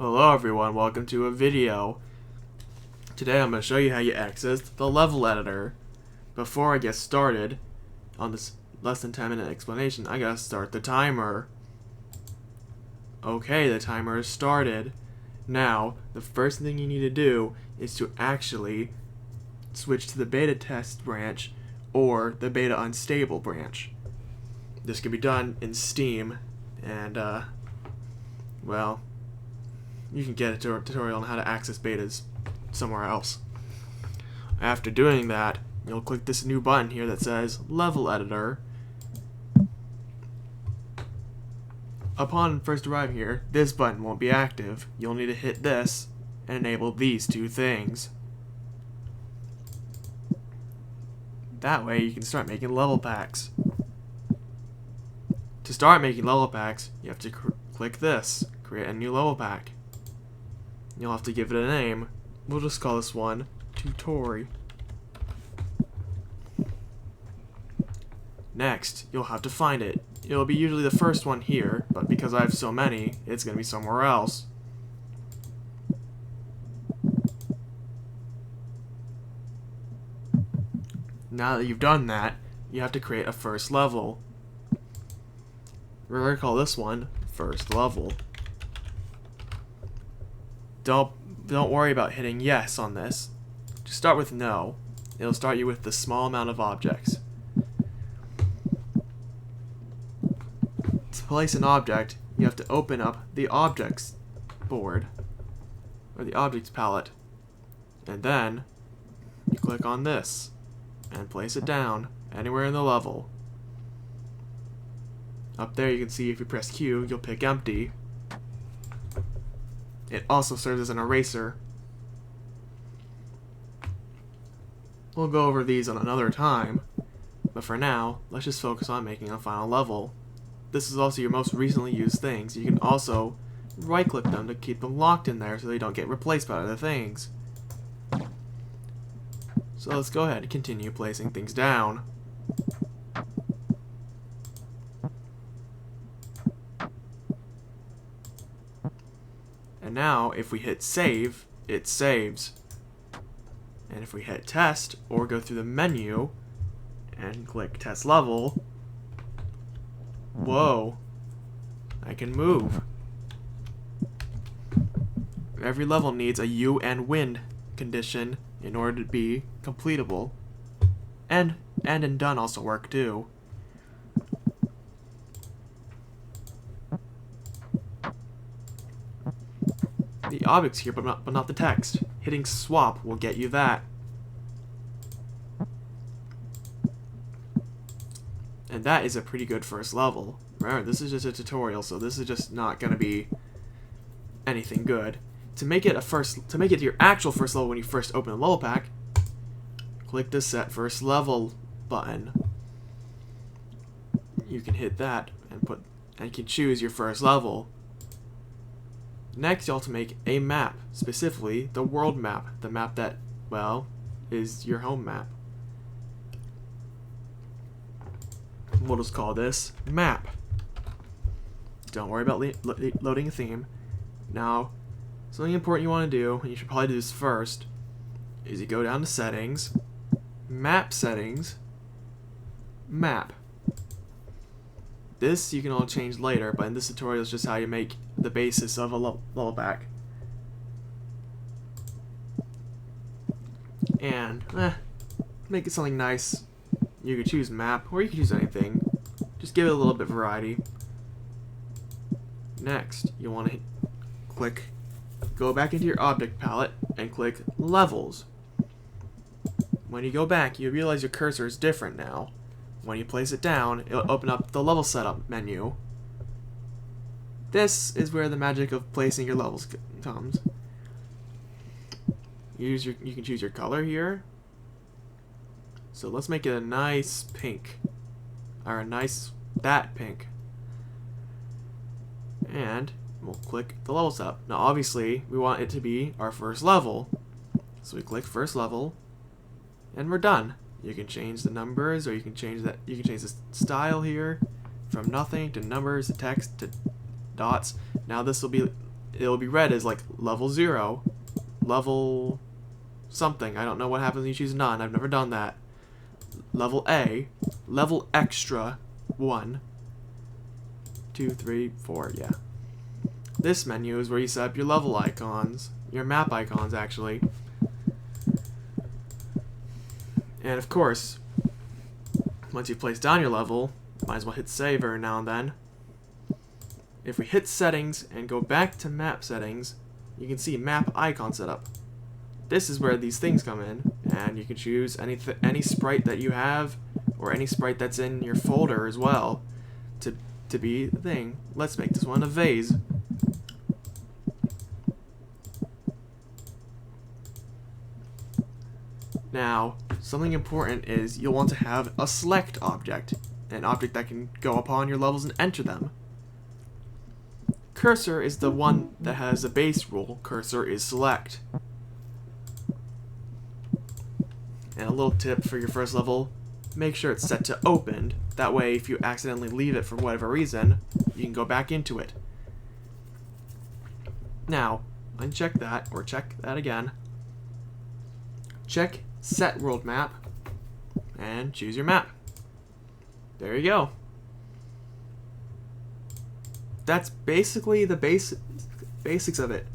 Hello everyone, welcome to a video. Today I'm going to show you how you access the level editor. Before I get started on this less than 10-minute explanation, I gotta start the timer. Okay, the timer is started. Now, the first thing you need to do is to actually switch to the beta test branch or the beta unstable branch. This can be done in Steam, and well, you can get a tutorial on how to access betas somewhere else. After doing that, you'll click this new button here that says Level Editor. Upon first arriving here, this button won't be active. You'll need to hit this and enable these two things. That way you can start making level packs. To start making level packs, you have to click this, create a new level pack. You'll have to give it a name. We'll just call this one Tutori. Next, you'll have to find it. It'll be usually the first one here, but because I have so many, it's going to be somewhere else. Now that you've done that, you have to create a first level. We're going to call this one First Level. Don't worry about hitting yes on this. Just start with no. It'll start you with the small amount of objects. To place an object, you have to open up the objects board, or the objects palette, and then you click on this and place it down anywhere in the level. Up there you can see if you press Q, you'll pick empty. It also serves as an eraser. We'll go over these on another time, but for now, let's just focus on making a final level. This is also your most recently used things. You can also right-click them to keep them locked in there so they don't get replaced by other things. So let's go ahead and continue placing things down. And now, if we hit save, it saves. And if we hit test, or go through the menu, and click test level, whoa, I can move. Every level needs a U and win condition in order to be completable. And done also work too. The objects here, but not the text. Hitting swap will get you that. And that is a pretty good first level. Remember, this is just a tutorial, so this is just not going to be anything good. To make it your actual first level when you first open a level pack, click the Set First Level button. You can hit that and you can choose your first level. Next, you'll have to make a map, specifically the world map, the map that, well, is your home map. We'll just call this map. Don't worry about loading a theme. Now, something important you want to do, and you should probably do this first, is you go down to Settings, Map Settings, Map. This you can all change later, but in this tutorial is just how you make the basis of a level pack. And, make it something nice. You could choose map, or you could choose anything. Just give it a little bit of variety. Next, you want to go back into your object palette and click Levels. When you go back, you realize your cursor is different now. When you place it down, it'll open up the level setup menu. This is where the magic of placing your levels comes. You can choose your color here. So let's make it a nice pink, or that pink. And we'll click the level setup. Now obviously we want it to be our first level, so we click first level, and we're done. You can change the numbers, or you can change the style here from nothing to numbers to text to dots. Now this will be it'll be read as like level 0, level something. I don't know what happens when you choose none. I've never done that. Level A, level extra 1, 2, 3, 4, yeah. This menu is where you set up your level icons, your map icons actually. And of course, once you place down your level, might as well hit save every now and then. If we hit settings and go back to map settings, you can see map icon setup. This is where these things come in, and you can choose any sprite that you have, or any sprite that's in your folder as well, to be the thing. Let's make this one a vase. Now, something important is you'll want to have a select object, an object that can go upon your levels and enter them. Cursor is the one that has a base rule. Cursor is select. And a little tip for your first level, make sure it's set to opened. That way, if you accidentally leave it for whatever reason, you can go back into it. Now, uncheck that, or check that again. Check Set World Map, and choose your map. There you go. That's basically the basics of it.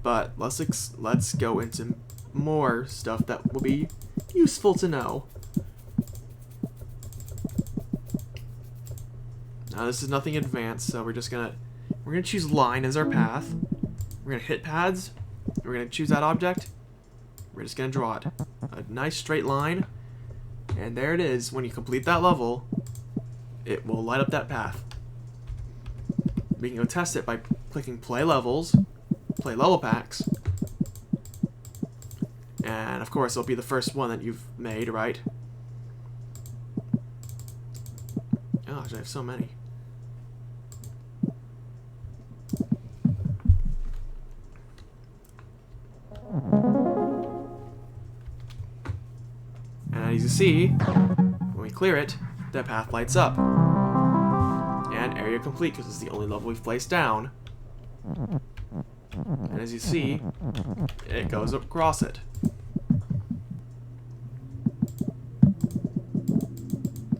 But let's go into more stuff that will be useful to know. Now this is nothing advanced, so we're gonna choose line as our path. We're gonna hit paths. We're gonna choose that object. We're just gonna draw it. A nice straight line. And there it is. When you complete that level, it will light up that path. We can go test it by clicking play levels, play level packs. And of course it'll be the first one that you've made, right? Gosh, I have so many. And as you see, when we clear it, the path lights up. And area complete, because it's the only level we've placed down. And as you see, it goes across it.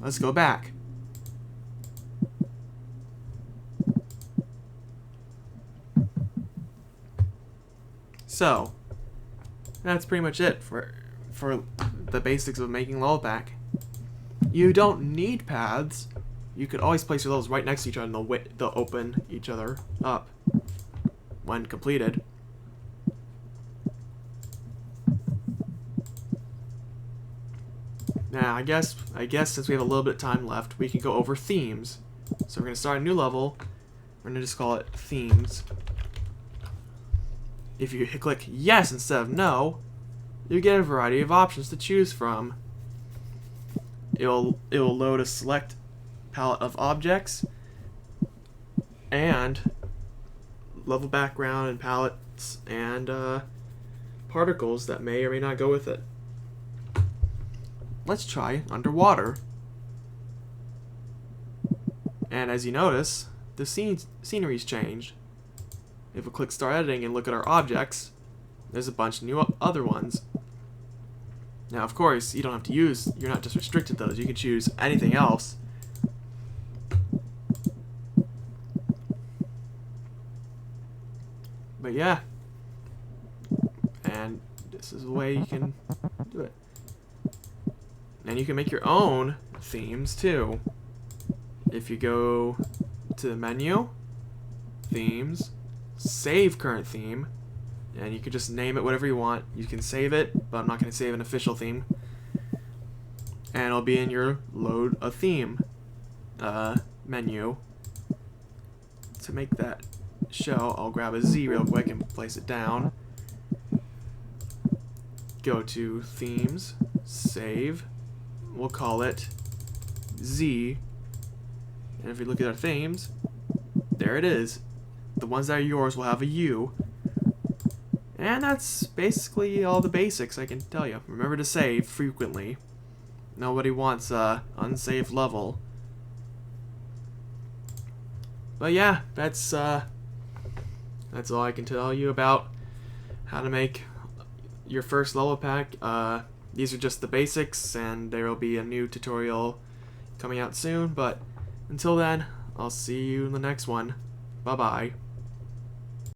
Let's go back. So, that's pretty much it for the basics of making Levelpack. You don't need paths. You could always place your levels right next to each other and they'll open each other up when completed. Now, I guess since we have a little bit of time left, we can go over themes. So we're going to start a new level. We're going to just call it themes. If you click yes instead of no, you get a variety of options to choose from. It will load a select palette of objects and level background and palettes and particles that may or may not go with it. Let's try underwater. And as you notice, the scenery's changed. If we click start editing and look at our objects, there's a bunch of new other ones. Now, of course, you don't have to use, you're not just restricted to those, you can choose anything else. But yeah, and this is the way you can do it. And you can make your own themes too. If you go to the menu, themes, save current theme, and you can just name it whatever you want. You can save it, but I'm not going to save an official theme. And it'll be in your load a theme menu. To make that show, I'll grab a Z real quick and place it down. Go to themes, save. We'll call it Z. And if you look at our themes, there it is. The ones that are yours will have a U. And that's basically all the basics I can tell you. Remember to save frequently. Nobody wants a unsaved level. But yeah, that's that's all I can tell you about how to make your first Levelpack. These are just the basics, and there will be a new tutorial coming out soon, but until then, I'll see you in the next one. Bye-bye.